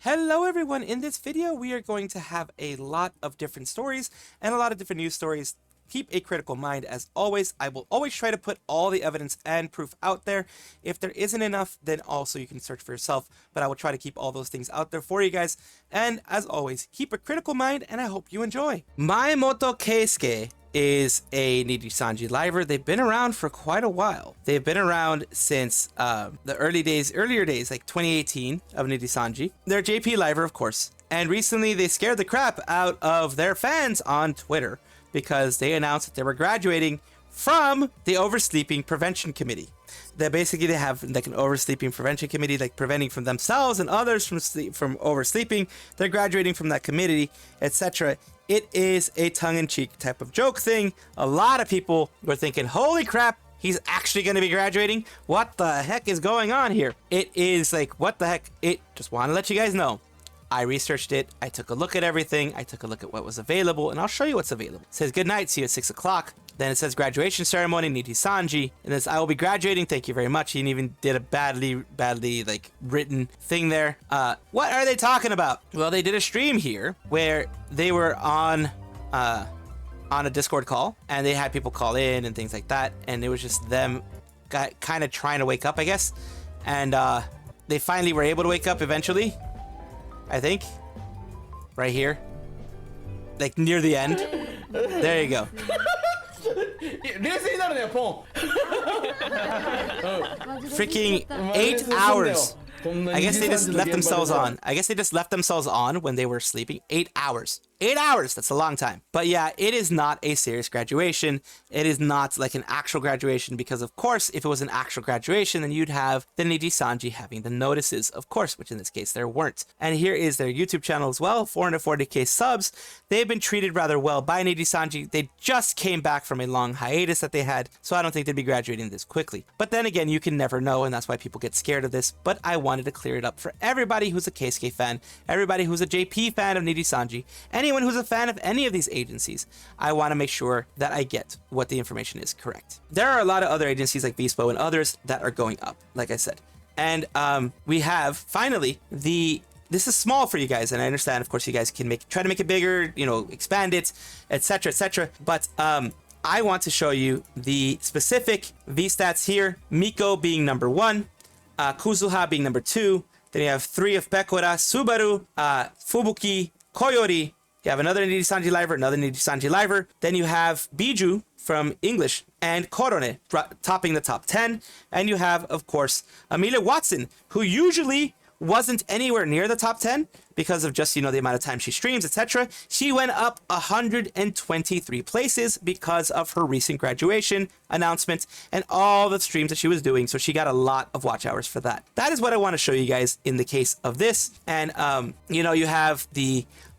Hello everyone, in this video we are going to have a lot of different stories and a lot of different news stories. Keep a critical mind as always. I will always try to put all the evidence and proof out there. If there isn't enough, then also you can search for yourself, but I will try to keep all those things out there for you guys. And as always, keep a critical mind and I hope you enjoy. Maimoto Keisuke is a Nijisanji liver. They've been around for quite a while. They've been around since the earlier days, like 2018 of Nijisanji. They're a JP liver, of course. And recently they scared the crap out of their fans on Twitter because they announced that they were graduating from the Oversleeping Prevention Committee. That basically they have like an oversleeping prevention committee, like preventing from themselves and others from oversleeping. They're graduating from that committee, etc. It is a tongue-in-cheek type of joke thing. A lot of people were thinking, holy crap, he's actually going to be graduating? What the heck is going on here? It is like, what the heck? Just want to let you guys know. I researched it. I took a look at everything. I took a look at what was available, and I'll show you what's available. It says, good night, see you at 6 o'clock. Then it says graduation ceremony, Nijisanji. And this, I will be graduating. Thank you very much. He even did a badly like written thing there. What are they talking about? Well, they did a stream here where they were on a Discord call and they had people call in and things like that. And it was just them kind of trying to wake up, I guess. And they finally were able to wake up eventually, I think. Right here. Like near the end. There you go. Freaking 8 hours. I guess they just left themselves on. When they were sleeping. 8 hours. 8 hours, that's a long time. But yeah, it is not a serious graduation. It is not like an actual graduation because, of course, if it was an actual graduation, then you'd have the Nijisanji having the notices, of course, which in this case there weren't. And here is their YouTube channel as well, 440k subs. They've been treated rather well by Nijisanji. They just came back from a long hiatus that they had, so I don't think they'd be graduating this quickly. But then again, you can never know, and that's why people get scared of this. But I wanted to clear it up for everybody who's a Keisuke fan, everybody who's a JP fan of Nijisanji, anyone who's a fan of any of these agencies. I want to make sure that I get what the information is correct. There are a lot of other agencies like Vispo and others that are going up, like I said. And we have finally this is small for you guys, and I understand, of course, you guys can try to make it bigger, you know, expand it, etc., etc. But I want to show you the specific vstats here. Miko being number 1, Kuzuha being number 2. Then you have 3 of Pekora, Subaru, Fubuki, Koyori. You have another Nijisanji liver, Then you have Biju from English and Korone topping the top 10. And you have, of course, Amelia Watson, who usually wasn't anywhere near the top 10 because of just, you know, the amount of time she streams, etc. She went up 123 places because of her recent graduation announcement and all the streams that she was doing. So she got a lot of watch hours for that. That is what I want to show you guys in the case of this. And, you know, you have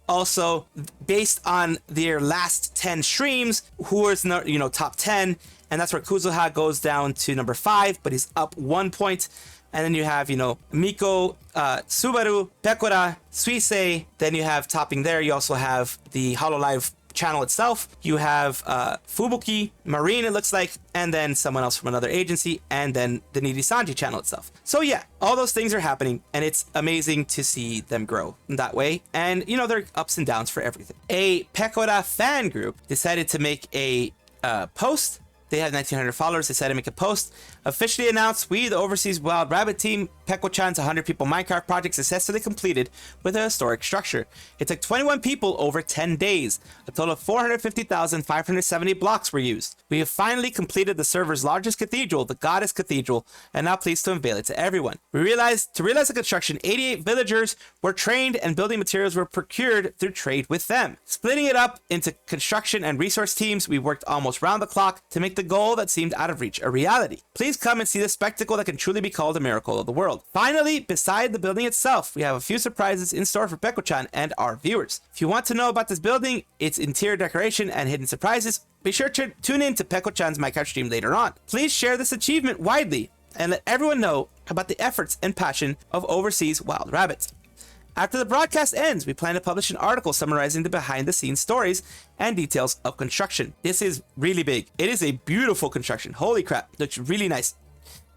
also based on their last 10 streams, who is, you know, top 10. And that's where Kuzuha goes down to number 5, but he's up 1 point. And then you have, you know, Miko, Subaru, Pekora, Suisei. Then you have topping there, you also have the Hololive channel itself. You have Fubuki, Marine, it looks like, and then someone else from another agency, and then the Nijisanji channel itself. So yeah, all those things are happening, and it's amazing to see them grow in that way. And, you know, there are ups and downs for everything. A Pekora fan group decided to make a post. They have 1,900 followers. They decided to make a post. Officially announced, we, the Overseas Wild Rabbit team, Peko-chan's 100 people Minecraft project successfully completed with a historic structure. It took 21 people over 10 days. A total of 450,570 blocks were used. We have finally completed the server's largest cathedral, the Goddess Cathedral, and now pleased to unveil it to everyone. To realize the construction, 88 villagers were trained and building materials were procured through trade with them. Splitting it up into construction and resource teams, we worked almost round the clock to make the goal that seemed out of reach a reality. Please come and see the spectacle that can truly be called a miracle of the world. Finally, beside the building itself, we have a few surprises in store for Peko-chan and our viewers. If you want to know about this building, its interior decoration, and hidden surprises, be sure to tune in to Peko-chan's Minecraft stream later on. Please share this achievement widely and let everyone know about the efforts and passion of Overseas Wild Rabbits. After the broadcast ends, we plan to publish an article summarizing the behind-the-scenes stories and details of construction. This is really big. It is a beautiful construction. Holy crap, looks really nice.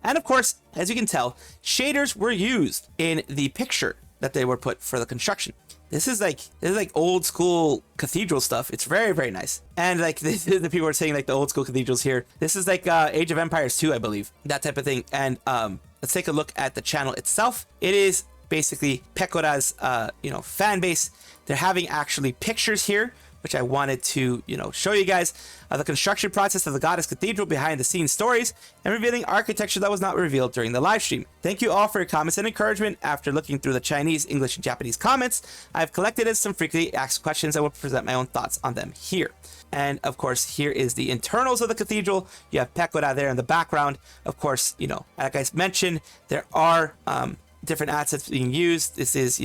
And of course, as you can tell, shaders were used in the picture that they were put for the construction. This is like old school cathedral stuff. It's very, very nice. And like the people are saying like the old school cathedrals here. This is like Age of Empires 2, I believe, that type of thing. And let's take a look at the channel itself. It is basically Pekora's fan base. They're having actually pictures here, which I wanted to, show you guys, the construction process of the Goddess Cathedral, behind the scenes stories, and revealing architecture that was not revealed during the live stream. Thank you all for your comments and encouragement. After looking through the Chinese, English, and Japanese comments, I've collected some frequently asked questions. I will present my own thoughts on them here. And of course, here is the internals of the cathedral. You have Pekora there in the background. Of course, like I mentioned, there are different assets being used. This is,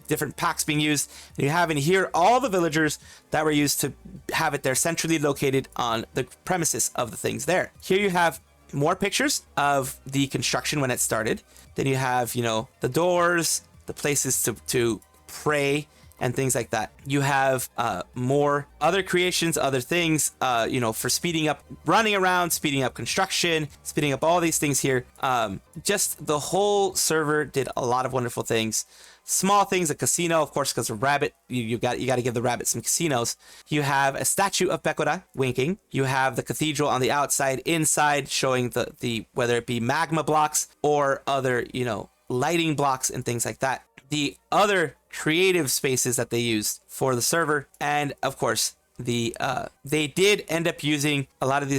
different packs being used. And you have in here all the villagers that were used to have it there centrally located on the premises of the things there. Here you have more pictures of the construction when it started. Then you have, the doors, the places to pray, and things like that. You have more other creations, other things, for speeding up, running around, speeding up construction, speeding up all these things here. Just the whole server did a lot of wonderful things. Small things, a casino, of course, because a rabbit, you got to give the rabbit some casinos. You have a statue of Pekora winking. You have the cathedral on the outside, inside, showing the whether it be magma blocks or other, lighting blocks and things like that. The other creative spaces that they used for the server, and of course they did end up using a lot of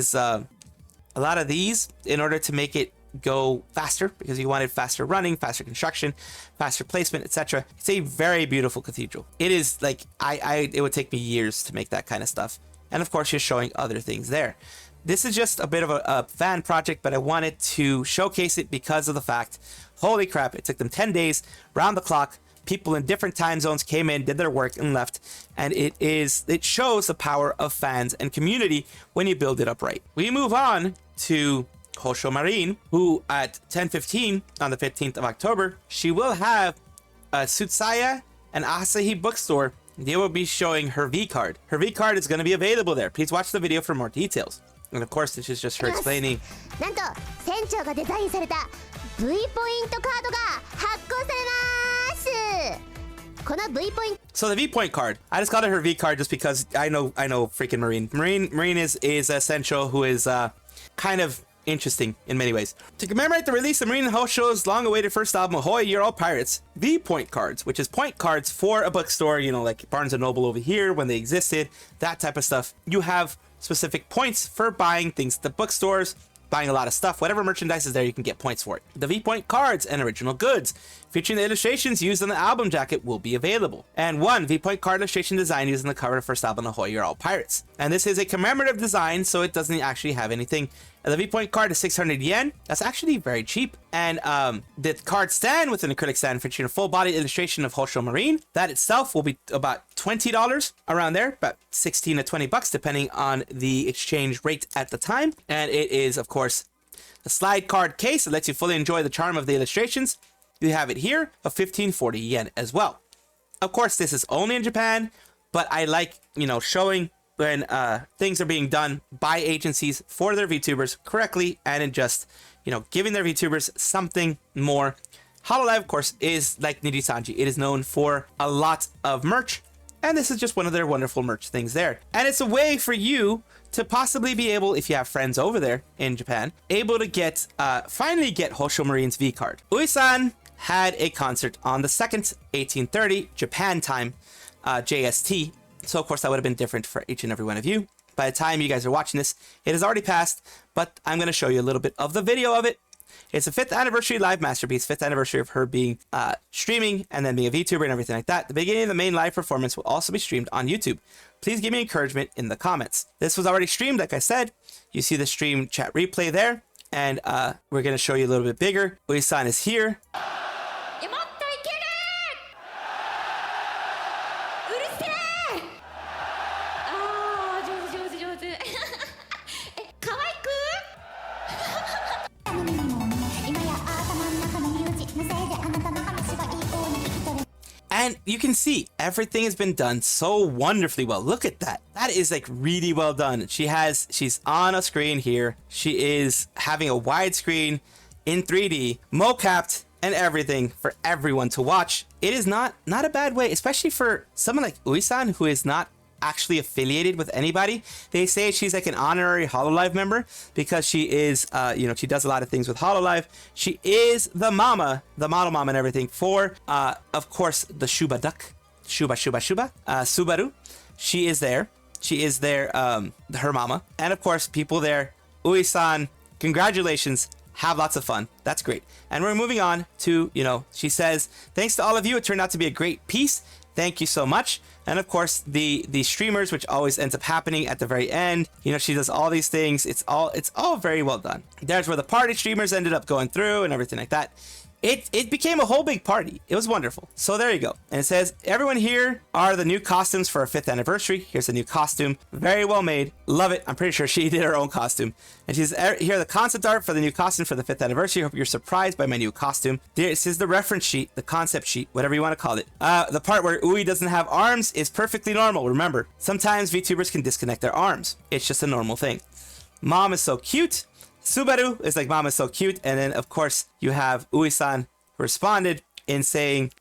these in order to make it go faster, because you wanted faster running, faster construction, faster placement, etc. It's a very beautiful cathedral. It is like it would take me years to make that kind of stuff. And of course you're showing other things there. This is just a bit of a fan project, but I wanted to showcase it because of the fact, holy crap, it took them 10 days, round the clock. People in different time zones came in, did their work, and left. And it shows the power of fans and community when you build it up right. We move on to Hoshou Marine, who at 10:15 on the 15th of October, she will have a Tsutsaya and Asahi bookstore. They will be showing her V card. Her V card is going to be available there. Please watch the video for more details. And of course, this is just her explaining. So the V point card, I just called it her V card just because I know freaking Marine is Sencho, who is kind of interesting in many ways. To commemorate the release of Marine and Hoshou's long-awaited first album, Ahoy, You're All Pirates, V point cards, which is point cards for a bookstore, like Barnes & Noble over here when they existed, that type of stuff. You have specific points for buying things at the bookstores, buying a lot of stuff, whatever merchandise is there, you can get points for it. The V-Point cards and original goods featuring the illustrations used on the album jacket will be available. And one V-Point card illustration design used on the cover of the first album, Ahoy, You're All Pirates. And this is a commemorative design, so it doesn't actually have anything. And the V-Point card is 600 yen. That's actually very cheap. And the card stand with an acrylic stand featuring a full body illustration of Hoshou Marine. That itself will be about $20 around there, about 16 to 20 bucks, depending on the exchange rate at the time. And it is, of course, the slide card case that lets you fully enjoy the charm of the illustrations. You have it here of 1540 yen as well. Of course, this is only in Japan, but I like, showing when things are being done by agencies for their VTubers correctly, and in just, giving their VTubers something more. Hololive, of course, is like Nijisanji. It is known for a lot of merch, and this is just one of their wonderful merch things there. And it's a way for you to possibly be able, if you have friends over there in Japan, able to get, finally get Hoshou Marine's V card. Ui-san had a concert on the 2nd, 1830, Japan time, JST. So of course that would have been different for each and every one of you. By the time you guys are watching this, it has already passed, but I'm going to show you a little bit of the video of it. It's a 5th anniversary live masterpiece, 5th anniversary of her being streaming and then being a VTuber and everything like that. The beginning of the main live performance will also be streamed on YouTube. Please give me encouragement in the comments. This was already streamed, like I said. You see the stream chat replay there, and we're going to show you a little bit bigger. Ui-san is here. And you can see everything has been done so wonderfully well. Look at that. That is like really well done. She's on a screen here. She is having a widescreen in 3D, mocapped and everything for everyone to watch. It is not a bad way, especially for someone like Ui-san, who is not actually affiliated with anybody. They say she's like an honorary Hololive member because she is, she does a lot of things with Hololive. She is the mama, the model mom and everything for, of course, the Shuba duck, Subaru. She is there. She is there, her mama. And of course, people there. Ui-san, congratulations. Have lots of fun. That's great. And we're moving on to, she says, thanks to all of you. It turned out to be a great piece. Thank you so much. And of course, the streamers, which always ends up happening at the very end. She does all these things. It's all very well done. There's where the party streamers ended up going through and everything like that. It became a whole big party. It was wonderful. So there you go. And it says, everyone here are the new costumes for our 5th anniversary. Here's a new costume. Very well made. Love it. I'm pretty sure she did her own costume. And she's here, the concept art for the new costume for the 5th anniversary. Hope you're surprised by my new costume. This is the reference sheet, the concept sheet, whatever you want to call it. The part where Ui doesn't have arms is perfectly normal. Remember, sometimes VTubers can disconnect their arms. It's just a normal thing. Mom is so cute. Subaru is like, mom is so cute. And then, of course, you have Ui-san who responded in saying,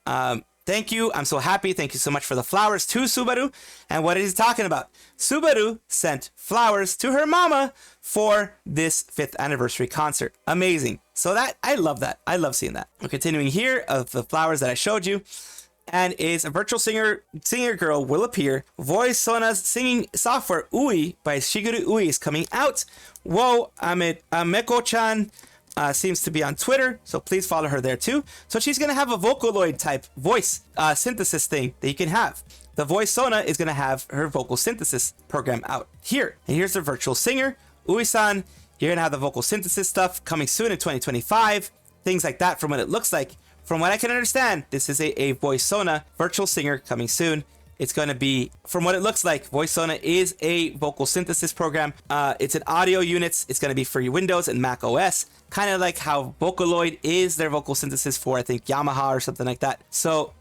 thank you. I'm so happy. Thank you so much for the flowers to Subaru. And what is he talking about? Subaru sent flowers to her mama for this 5th anniversary concert. Amazing. So that, I love that. I love seeing that. We're continuing here of the flowers that I showed you. And is a virtual singer girl will appear. Voice Sona's singing software Ui by Shigure Ui is coming out. Whoa, Meko-chan seems to be on Twitter, so please follow her there too. So she's gonna have a Vocaloid type voice synthesis thing that you can have. The Voice Sona is gonna have her vocal synthesis program out here. And here's the virtual singer Ui-san. You're gonna have the vocal synthesis stuff coming soon in 2025. Things like that from what it looks like. From what I can understand, this is a Voice Sona virtual singer coming soon. It's going to be, from what it looks like, Voice Sona is a vocal synthesis program. It's an audio units. It's going to be for your Windows and Mac OS. Kind of like how Vocaloid is their vocal synthesis for, I think, Yamaha or something like that. So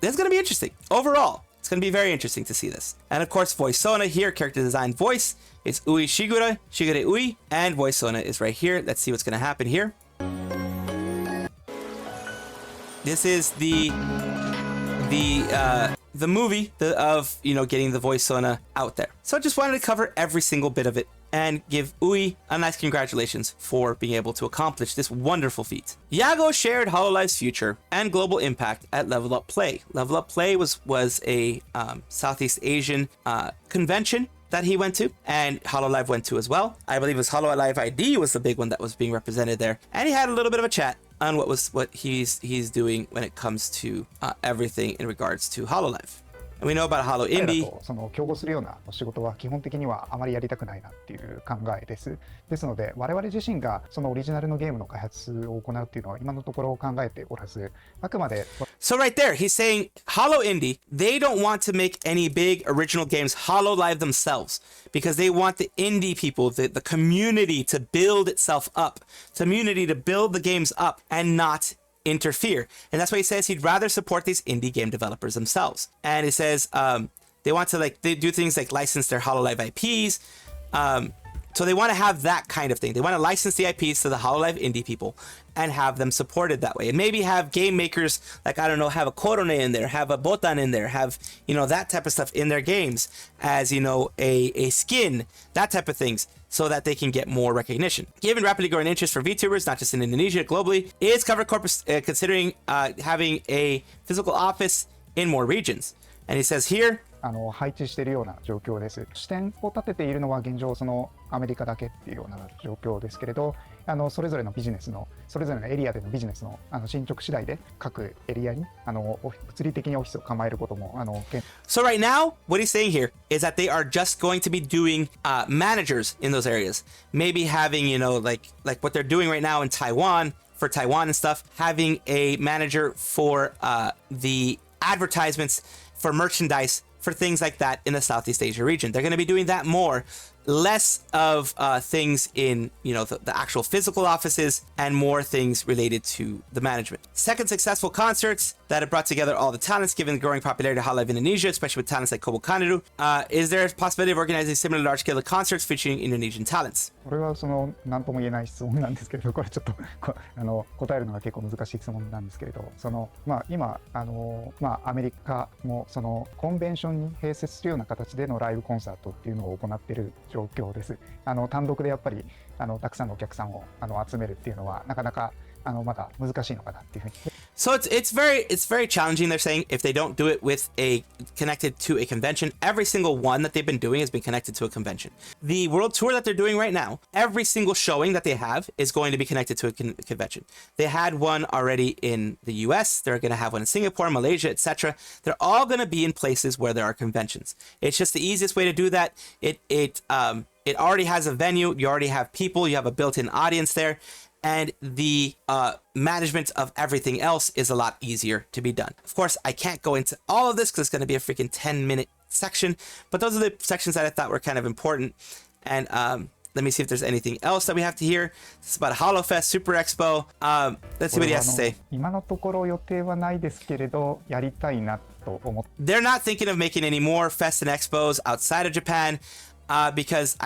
this is going to be interesting. Overall, it's going to be very interesting to see this. And of course, Voice Sona here, character design voice. It's Ui Shigure Ui, and Voice Sona is right here. Let's see what's going to happen here. This is the movie of getting the Voice Sona out there. So I just wanted to cover every single bit of it and give Ui a nice congratulations for being able to accomplish this wonderful feat. Yagoo shared Hololive's future and global impact at Level Up Play. Level Up Play was a Southeast Asian convention that he went to, and Hololive went to as well. I believe it was Hololive ID was the big one that was being represented there, and he had a little bit of a chat on what he's doing when it comes to everything in regards to Hololive. And we know about Holo Indie. その競合するような仕事は基本的にはあまりやりたくないなっていう考えです。ですので我々自身がそのオリジナルのゲームの開発を行うっていうのは今のところ考えておらず、あくまで So right there, he's saying Holo Indie, they don't want to make any big original games Hololive themselves because they want the indie people, the community to build itself up, community to build the games up and not interfere. And that's why he says he'd rather support these indie game developers themselves. And he says they want to they do things like license their Hololive IPs. So they want to have that kind of thing. They want to license the IPs to the Hololive indie people and have them supported that way. And maybe have game makers like, I don't know, have a Korone in there, have a Botan in there, have, that type of stuff in their games as, a skin, that type of things, so that they can get more recognition. Given rapidly growing interest for VTubers, not just in Indonesia, globally, is Cover Corp considering having a physical office in more regions. And he says here, 配置しているような状況です。視点を立てているのは現状そのアメリカだけっていうような状況ですけれど、それぞれのビジネスのそれぞれのエリアでのビジネスの進捗次第で各エリアに物理的にオフィスを構えることもSo right now, what he's saying here is that they are just going to be doing managers in those areas. Maybe having, like what they're doing right now in Taiwan, for Taiwan and stuff, having a manager for the advertisements for merchandise, for things like that in the Southeast Asia region. They're going to be doing that more less of things in, the actual physical offices and more things related to the management. Second, successful concerts that have brought together all the talents given the growing popularity of Hololive in Indonesia, especially with talents like Kobo Kanuru. Is there a possibility of organizing similar large-scale concerts featuring Indonesian talents? これは何とも言えない質問なんですけれど、これちょっと答えるのが結構難しい質問なんですけれど、今アメリカもコンベンションに併設するような形でのライブコンサートっていうのを行っている状況です。単独でやっぱりたくさんのお客さんを集めるっていうのはなかなかまだ難しいのかなっていうふうに。So it's very challenging. They're saying if they don't do it with connected to a convention. Every single one that they've been doing has been connected to a convention. The world tour that they're doing right now, every single showing that they have is going to be connected to a convention. They had one already in the US. They're going to have one in Singapore, Malaysia, etc. They're all going to be in places where there are conventions. It's just the easiest way to do that. It already has a venue. You already have people. You have a built-in audience there. And the management of everything else is a lot easier to be done. Of course, I can't go into all of this because it's going to be a freaking 10-minute section, but those are the sections that I thought were kind of important. And let me see if there's anything else that we have to hear. This is about HoloFest, Super Expo. Let's see what he has to say. 今のところ予定はないですけれど、やりたいなと思って。They're not thinking of making any more fests and expos outside of Japan because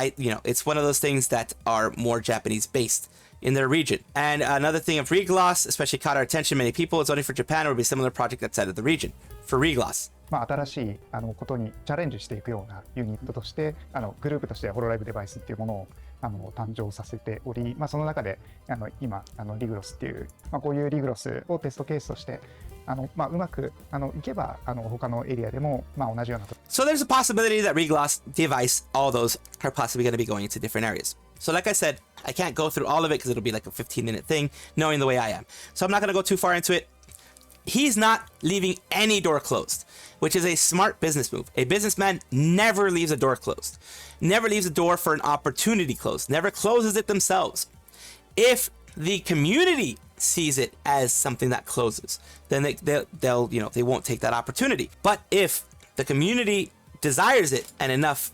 it's one of those things that are more Japanese based in their region. And another thing of Regloss, especially caught our attention, many people, it's only for Japan, or would be a similar project outside of the region for Regloss. 新しいことにチャレンジしていくようなユニットとしてグループとしてホロライブデバイスっていうものを誕生させており、その中で今リグロスっていう、こういうリグロスをテストケースとしてうまくいけば他のエリアでも同じような。So there's a possibility that Regloss, device, all those are possibly going to be going into different areas. So like I said, I can't go through all of it because it'll be like a 15-minute thing, knowing the way I am. So I'm not going to go too far into it. He's not leaving any door closed, which is a smart business move. A businessman never leaves a door closed, never leaves a door for an opportunity closed, never closes it themselves. If the community sees it as something that closes, then they won't take that opportunity. But if the community desires it and enough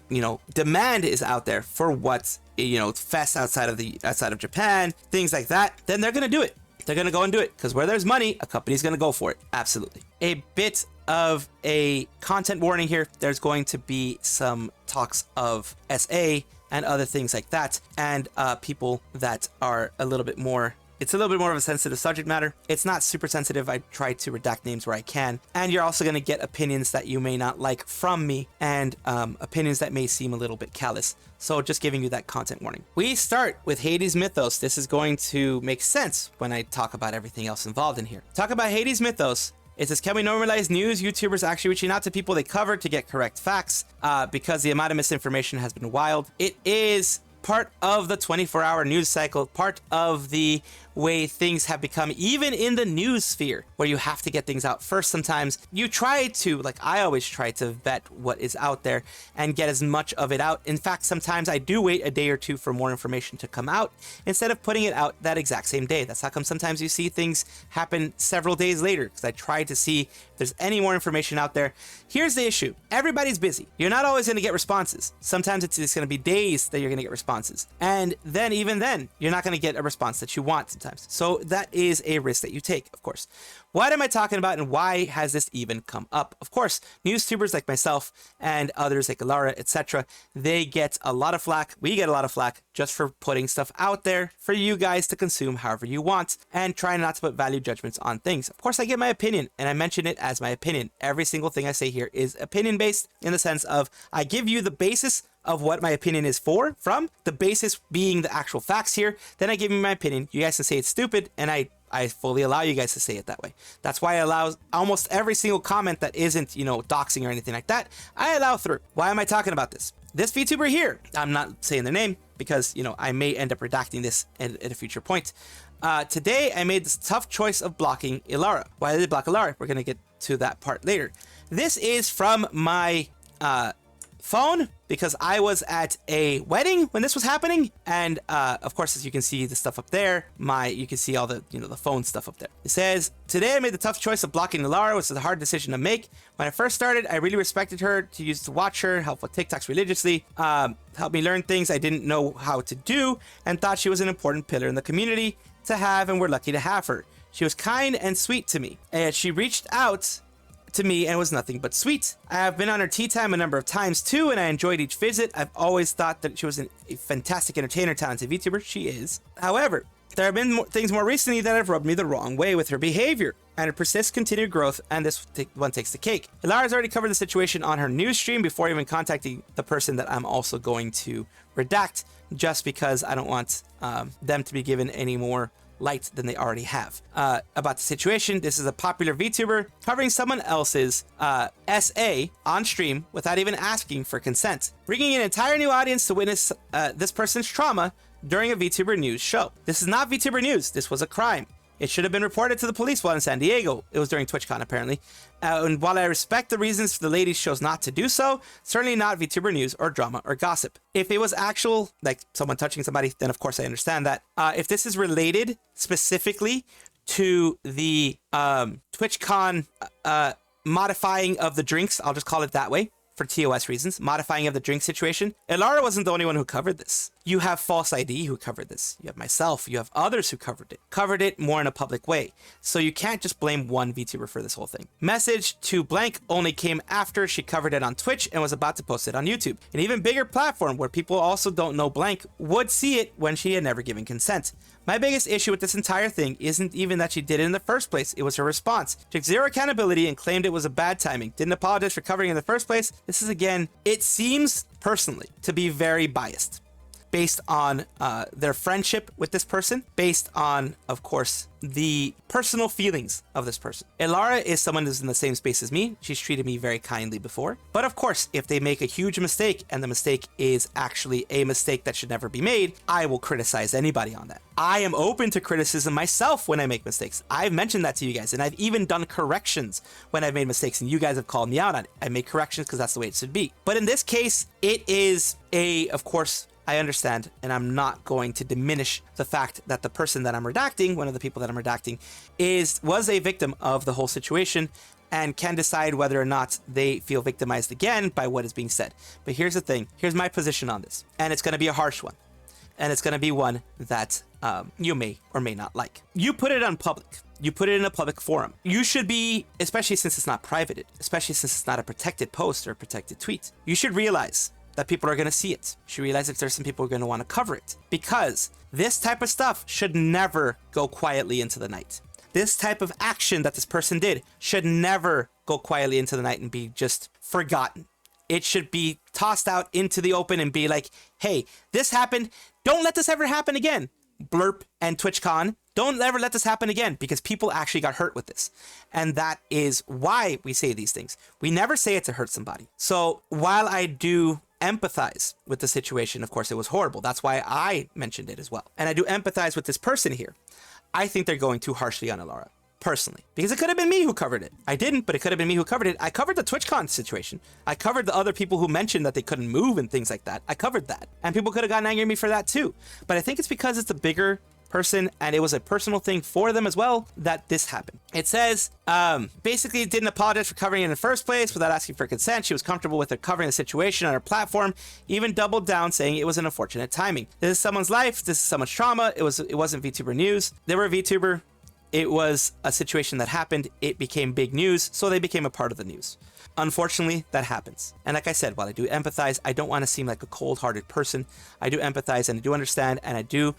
demand is out there for what fests outside of Japan, things like that, then they're gonna do it. They're gonna go and do it because where there's money, a company's gonna go for it. Absolutely. A bit of a content warning here. There's going to be some talks of SA and other things like that, and people that are a little bit more. It's a little bit more of a sensitive subject matter. It's not super sensitive. I try to redact names where I can. And you're also going to get opinions that you may not like from me and opinions that may seem a little bit callous. So just giving you that content warning. We start with Hades Mythos. This is going to make sense when I talk about everything else involved in here. Talk about Hades Mythos. It says, can we normalize news YouTubers actually reaching out to people they cover to get correct facts? Because the amount of misinformation has been wild. It is part of the 24-hour news cycle, part of the way things have become, even in the news sphere, where you have to get things out first. Sometimes you try to, like I always try to vet what is out there and get as much of it out. In fact, sometimes I do wait a day or two for more information to come out instead of putting it out that exact same day. That's how come sometimes you see things happen several days later, because I try to see if there's any more information out there. Here's the issue. Everybody's busy. You're not always going to get responses. Sometimes it's going to be days that you're going to get responses. And then even then, you're not going to get a response that you want sometimes. So that is a risk that you take, of course. What am I talking about and why has this even come up? Of course, newstubers like myself and others like Elara, etc., they get a lot of flack. We get a lot of flack just for putting stuff out there for you guys to consume however you want and trying not to put value judgments on things. Of course, I give my opinion and I mention it as my opinion. Every single thing I say here is opinion based in the sense of I give you the basis of what my opinion is from, the basis being the actual facts here. Then I give you my opinion. You guys can say it's stupid, and I fully allow you guys to say it that way. That's why I allow almost every single comment that isn't, doxing or anything like that, I allow through. Why am I talking about this? This VTuber here, I'm not saying their name because, I may end up redacting this at a future point. Today, I made this tough choice of blocking Elara. Why did they block Elara? We're going to get to that part later. This is from my phone because I was at a wedding when this was happening. And of course, as you can see the stuff up there, you can see all the, the phone stuff up there. It says, today I made the tough choice of blocking Elara, which was a hard decision to make. When I first started, I really respected her, to watch her, help with TikToks religiously, helped me learn things I didn't know how to do, and thought she was an important pillar in the community to have, and we're lucky to have her. She was kind and sweet to me, and she reached out to me and was nothing but sweet. I have been on her tea time a number of times too, and I enjoyed each visit. I've always thought that she was a fantastic entertainer, talented VTuber. She is. However, there have been things more recently that have rubbed me the wrong way with her behavior, and it persists continued growth, and this one takes the cake. Elara has already covered the situation on her news stream before even contacting the person that I'm also going to redact, just because I don't want them to be given any more light than they already have. About the situation, this is a popular VTuber covering someone else's SA on stream without even asking for consent, bringing an entire new audience to witness this person's trauma during a VTuber news show. This is not VTuber news. This was a crime. It should have been reported to the police while in San Diego. It was during TwitchCon, apparently. And while I respect the reasons the lady chose not to do so, certainly not VTuber news or drama or gossip. If it was actual, like someone touching somebody, then of course I understand that. If this is related specifically to the TwitchCon modifying of the drinks, I'll just call it that way, for TOS reasons, modifying of the drink situation, Elara wasn't the only one who covered this. You have False ID who covered this. You have myself. You have others who covered it more in a public way. So you can't just blame one VTuber for this whole thing. Message to blank only came after she covered it on Twitch and was about to post it on YouTube. An even bigger platform where people also don't know blank would see it when she had never given consent. My biggest issue with this entire thing isn't even that she did it in the first place, it was her response. Took zero accountability and claimed it was a bad timing. Didn't apologize for covering it in the first place. This is, again, it seems personally to be very biased based on their friendship with this person, based on, of course, the personal feelings of this person. Elara is someone who's in the same space as me. She's treated me very kindly before. But of course, if they make a huge mistake and the mistake is actually a mistake that should never be made, I will criticize anybody on that. I am open to criticism myself when I make mistakes. I've mentioned that to you guys, and I've even done corrections when I've made mistakes, and you guys have called me out on it. I make corrections because that's the way it should be. But in this case, it is of course, I understand, and I'm not going to diminish the fact that the person that I'm redacting, one of the people that I'm redacting, was a victim of the whole situation and can decide whether or not they feel victimized again by what is being said. But here's the thing. Here's my position on this, and it's going to be a harsh one, and it's going to be one that you may or may not like. You put it on public. You put it in a public forum. You should be, especially since it's not privated, especially since it's not a protected post or a protected tweet, you should realize that people are going to see it. You should realize that there's some people who are going to want to cover it, because this type of stuff should never go quietly into the night. This type of action that this person did should never go quietly into the night and be just forgotten. It should be tossed out into the open and be like, hey, this happened. Don't let this ever happen again. Blurp and TwitchCon. Don't ever let this happen again, because people actually got hurt with this. And that is why we say these things. We never say it to hurt somebody. So while I do empathize with the situation, of course it was horrible, that's why I mentioned it as well, and I do empathize with this person here, I think they're going too harshly on Elara, personally, because it could have been me who covered it. I didn't, but it could have been me who covered it. I covered the TwitchCon situation. I covered the other people who mentioned that they couldn't move and things like that. I covered that, and people could have gotten angry at me for that too. But I think it's because it's a bigger person and it was a personal thing for them as well that this happened. It says, basically didn't apologize for covering it in the first place without asking for consent. She was comfortable with her covering the situation on her platform, even doubled down saying it was an unfortunate timing. This is someone's life. This is someone's trauma. It wasn't VTuber news. They were a VTuber. It was a situation that happened. It became big news, so they became a part of the news. Unfortunately, that happens. And like I said, while I do empathize, I don't want to seem like a cold-hearted person. I do empathize and I do understand, and I do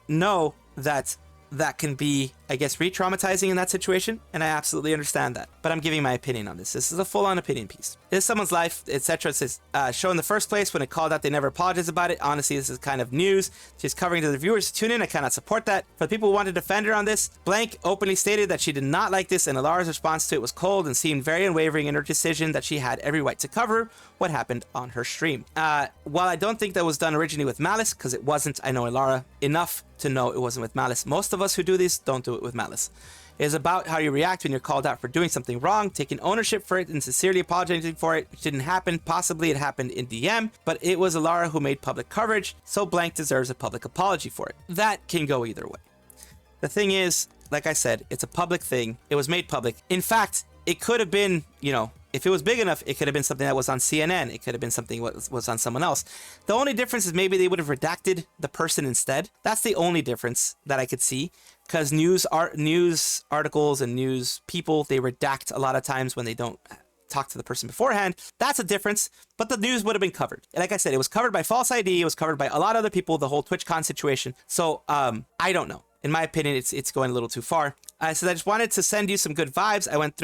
know that can be, I guess, re-traumatizing in that situation, and I absolutely understand that. But I'm giving my opinion on this. This is a full-on opinion piece. This is someone's life, etc. It says, show in the first place when it called out, they never apologized about it. Honestly, this is kind of news. She's covering to the viewers to tune in. I cannot support that. For the people who want to defend her on this, Blank openly stated that she did not like this, and Elara's response to it was cold and seemed very unwavering in her decision that she had every right to cover what happened on her stream. While I don't think that was done originally with malice, because it wasn't, I know Elara enough to know it wasn't with malice. Most of us who do this don't do it with malice. It is about how you react when you're called out for doing something wrong, taking ownership for it, and sincerely apologizing for it. It didn't happen. Possibly it happened in DM, but it was Elara who made public coverage, so blank deserves a public apology for it. That can go either way. The thing is, like I said, it's a public thing. It was made public. In fact, it could have been, you know, if it was big enough, it could have been something that was on CNN. It could have been something that was on someone else. The only difference is maybe they would have redacted the person instead. That's the only difference that I could see, because news articles and news people, they redact a lot of times when they don't talk to the person beforehand. That's a difference, but the news would have been covered. And like I said, it was covered by False ID. It was covered by a lot of other people, the whole TwitchCon situation. So I don't know. In my opinion, it's going a little too far. So I just wanted to send you some good vibes. I went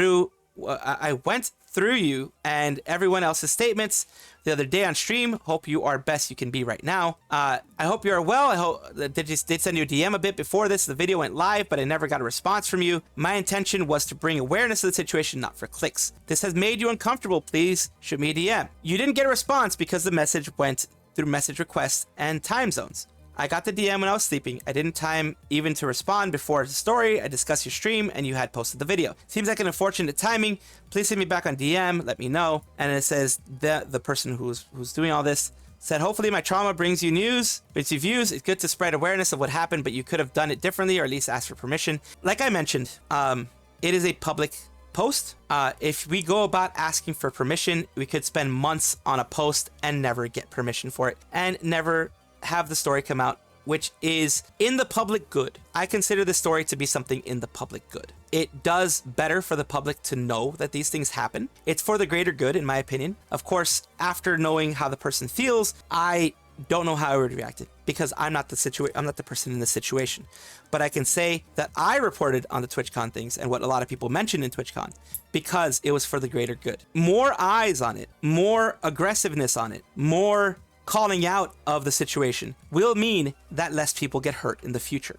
through you and everyone else's statements the other day on stream. Hope you are best you can be right now. I hope you are well. I hope that they did send you a DM a bit before the video went live, but I never got a response from you. My intention was to bring awareness to the situation, not for clicks. This has made you uncomfortable. Please shoot me a DM. You didn't get a response because the message went through message requests and time zones. I got the DM when I was sleeping. I didn't time even to respond before the story. I discussed your stream and you had posted the video. Seems like an unfortunate timing. Please hit me back on DM. Let me know. And it says that the person who's doing all this said, hopefully my trauma brings you news, brings you views. It's good to spread awareness of what happened, but you could have done it differently or at least ask for permission. Like I mentioned, it is a public post. If we go about asking for permission, we could spend months on a post and never get permission for it and never have the story come out, which is in the public good. I consider the story to be something in the public good. It does better for the public to know that these things happen. It's for the greater good, in my opinion. Of course, after knowing how the person feels, I don't know how I would react because I'm not the person in the situation. But I can say that I reported on the TwitchCon things and what a lot of people mentioned in TwitchCon because it was for the greater good. More eyes on it, more aggressiveness on it, more calling out of the situation will mean that less people get hurt in the future.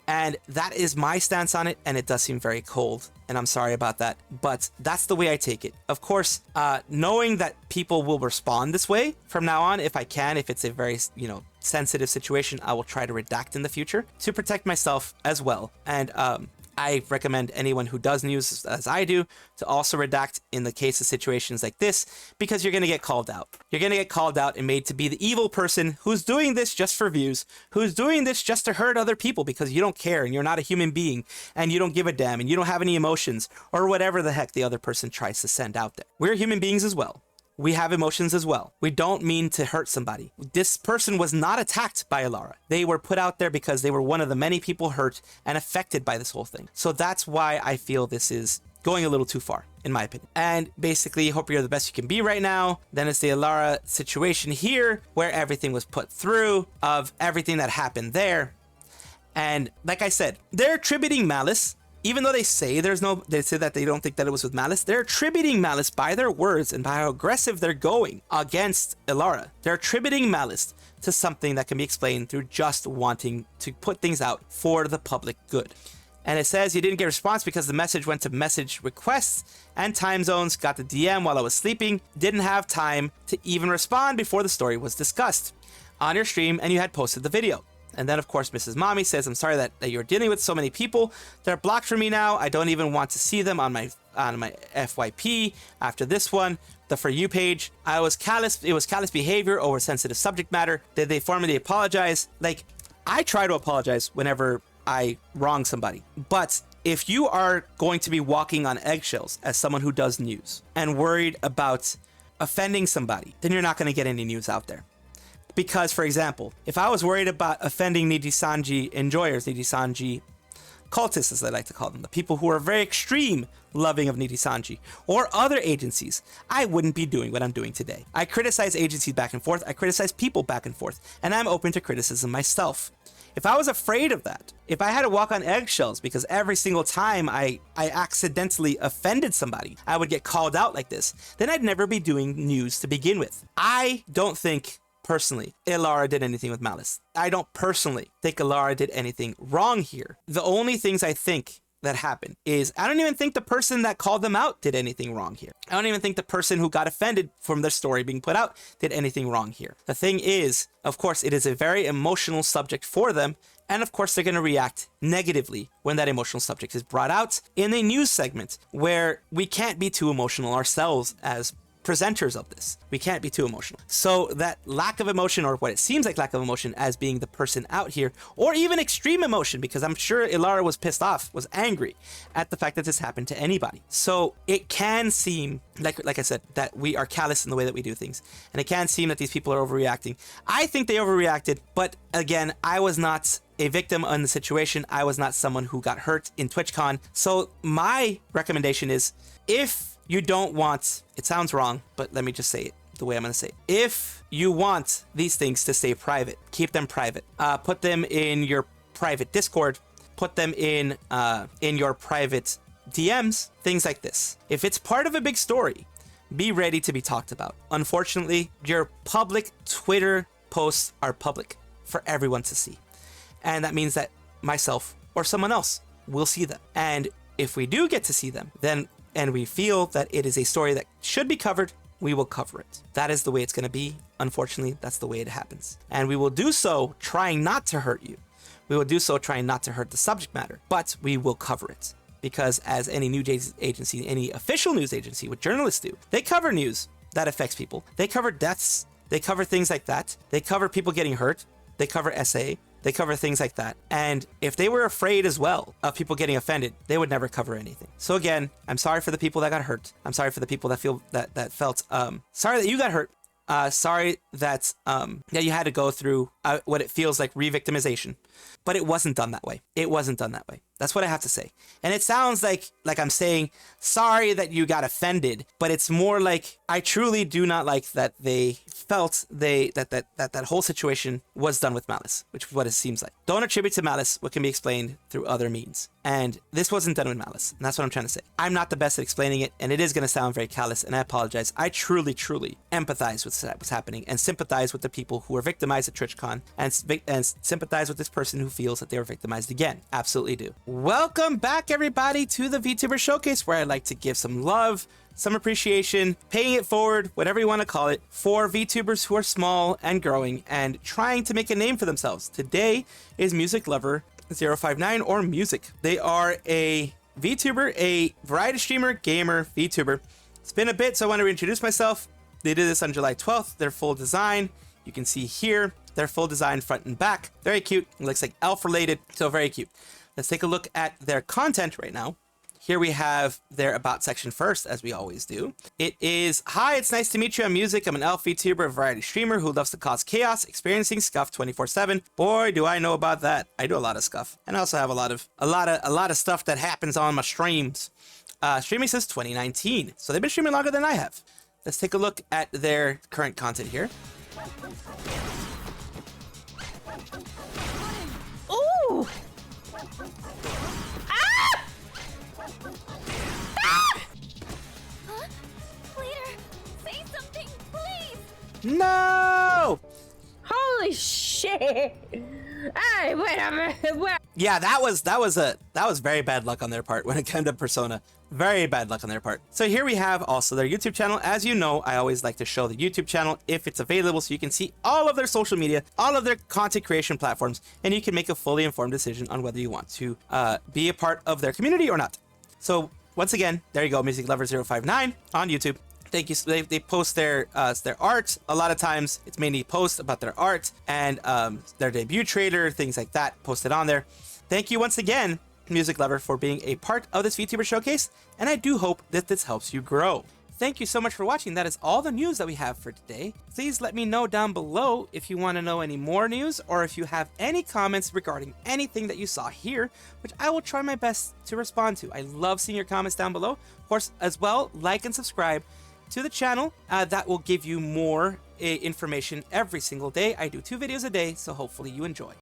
And that is my stance on it, and it does seem very cold, and I'm sorry about that, but that's the way I take it. Of course, knowing that people will respond this way from now on, if I can, if it's a very, sensitive situation, I will try to redact in the future to protect myself as well. And I recommend anyone who does news as I do to also redact in the case of situations like this, because you're going to get called out. You're going to get called out and made to be the evil person who's doing this just for views, who's doing this just to hurt other people because you don't care and you're not a human being and you don't give a damn and you don't have any emotions or whatever the heck the other person tries to send out there. We're human beings as well. We have emotions as well. We don't mean to hurt somebody. This person was not attacked by Elara. They were put out there because they were one of the many people hurt and affected by this whole thing. So that's why I feel this is going a little too far, in my opinion. And basically, hope you're the best you can be right now. Then it's the Elara situation here, where everything was put through, of everything that happened there. And like I said, they're attributing malice. Even though they say they say that they don't think that it was with malice, they're attributing malice by their words and by how aggressive they're going against Elara. They're attributing malice to something that can be explained through just wanting to put things out for the public good. And it says you didn't get a response because the message went to message requests and time zones, got the DM while I was sleeping, didn't have time to even respond before the story was discussed on your stream and you had posted the video. And then, of course, Mrs. Mommy says, I'm sorry that you're dealing with so many people. They're blocked from me now. I don't even want to see them on my FYP after this one. The For You page. It was callous behavior over sensitive subject matter. Did they formally apologize? Like, I try to apologize whenever I wrong somebody. But if you are going to be walking on eggshells as someone who does news and worried about offending somebody, then you're not going to get any news out there. Because, for example, if I was worried about offending Nijisanji enjoyers, Nijisanji cultists, as I like to call them, the people who are very extreme loving of Nijisanji, or other agencies, I wouldn't be doing what I'm doing today. I criticize agencies back and forth, I criticize people back and forth, and I'm open to criticism myself. If I was afraid of that, if I had to walk on eggshells because every single time I accidentally offended somebody, I would get called out like this, then I'd never be doing news to begin with. I don't think personally Elara did anything with malice. I don't personally think Elara did anything wrong here. The only things I think that happened is I don't even think the person that called them out did anything wrong here. I don't even think the person who got offended from their story being put out did anything wrong here. The thing is, of course, it is a very emotional subject for them. And of course, they're going to react negatively when that emotional subject is brought out in a news segment where we can't be too emotional ourselves as presenters of this. We can't be too emotional. So that lack of emotion, or what it seems like lack of emotion as being the person out here, or even extreme emotion, because I'm sure Elara was pissed off, was angry at the fact that this happened to anybody. So it can seem like I said, that we are callous in the way that we do things. And it can seem that these people are overreacting. I think they overreacted, but again, I was not a victim in the situation. I was not someone who got hurt in TwitchCon. So my recommendation is, if you don't want, it sounds wrong, but let me just say it the way I'm going to say it. If you want these things to stay private, keep them private. Put them in your private Discord. Put them in your private DMs, things like this. If it's part of a big story, be ready to be talked about. Unfortunately, your public Twitter posts are public for everyone to see. And that means that myself or someone else will see them. And if we do get to see them, then, and we feel that it is a story that should be covered, we will cover it. That is the way it's going to be. Unfortunately, that's the way it happens. And we will do so trying not to hurt you. We will do so trying not to hurt the subject matter, but we will cover it. Because as any news agency, any official news agency, what journalists do, they cover news that affects people. They cover deaths. They cover things like that. They cover people getting hurt. They cover SA. They cover things like that. And if they were afraid as well of people getting offended, they would never cover anything. So again, I'm sorry for the people that got hurt. I'm sorry for the people that felt sorry that you got hurt. Sorry that you had to go through what it feels like re-victimization. But it wasn't done that way. It wasn't done that way. That's what I have to say. And it sounds like I'm saying, sorry that you got offended, but it's more like I truly do not like that they felt that whole situation was done with malice, which is what it seems like. Don't attribute to malice what can be explained through other means. And this wasn't done with malice. And that's what I'm trying to say. I'm not the best at explaining it, and it is going to sound very callous, and I apologize. I truly, truly empathize with what's happening and sympathize with the people who were victimized at TwitchCon and sympathize with this person who feels that they were victimized again. Absolutely do. Welcome back, everybody, to the VTuber Showcase, where I like to give some love, some appreciation, paying it forward, whatever you want to call it, for VTubers who are small and growing and trying to make a name for themselves. Today is Music Lover 059, or Music. They are a VTuber, a variety streamer, gamer, VTuber. It's been a bit, so I want to reintroduce myself. They did this on July 12th. Their full design, you can see here, their full design front and back. Very cute. It looks like elf related, so very cute. Let's take a look at their content right now. Here we have their about section first, as we always do. It is, hi, it's nice to meet you. I'm Music. I'm an elf VTuber, a variety streamer who loves to cause chaos, experiencing scuff 24/7. Boy, do I know about that. I do a lot of scuff, and I also have a lot of stuff that happens on my streams. Streaming since 2019, so they've been streaming longer than I have. Let's take a look at their current content here. Ooh! Ah! Ah! Huh? Leader, say something, please! No! Holy shit! Hey, wait a minute. Yeah, that was very bad luck on their part when it came to Persona. Very bad luck on their part. So here we have also their YouTube channel. As you know, I always like to show the YouTube channel if it's available, so you can see all of their social media, all of their content creation platforms, and you can make a fully informed decision on whether you want to be a part of their community or not. So once again, there you go, Music Lover 059 on YouTube. Thank you. They post their art. A lot of times it's mainly posts about their art and their debut trailer, things like that, posted on there. Thank you once again, Music Lover, for being a part of this VTuber Showcase, and I do hope that this helps you grow. Thank you so much for watching. That is all the news that we have for today. Please let me know down below if you want to know any more news, or if you have any comments regarding anything that you saw here, which I will try my best to respond to. I love seeing your comments down below. Of course, as well, like and subscribe to the channel. That will give you more information every single day. I do 2 videos a day, so hopefully you enjoy.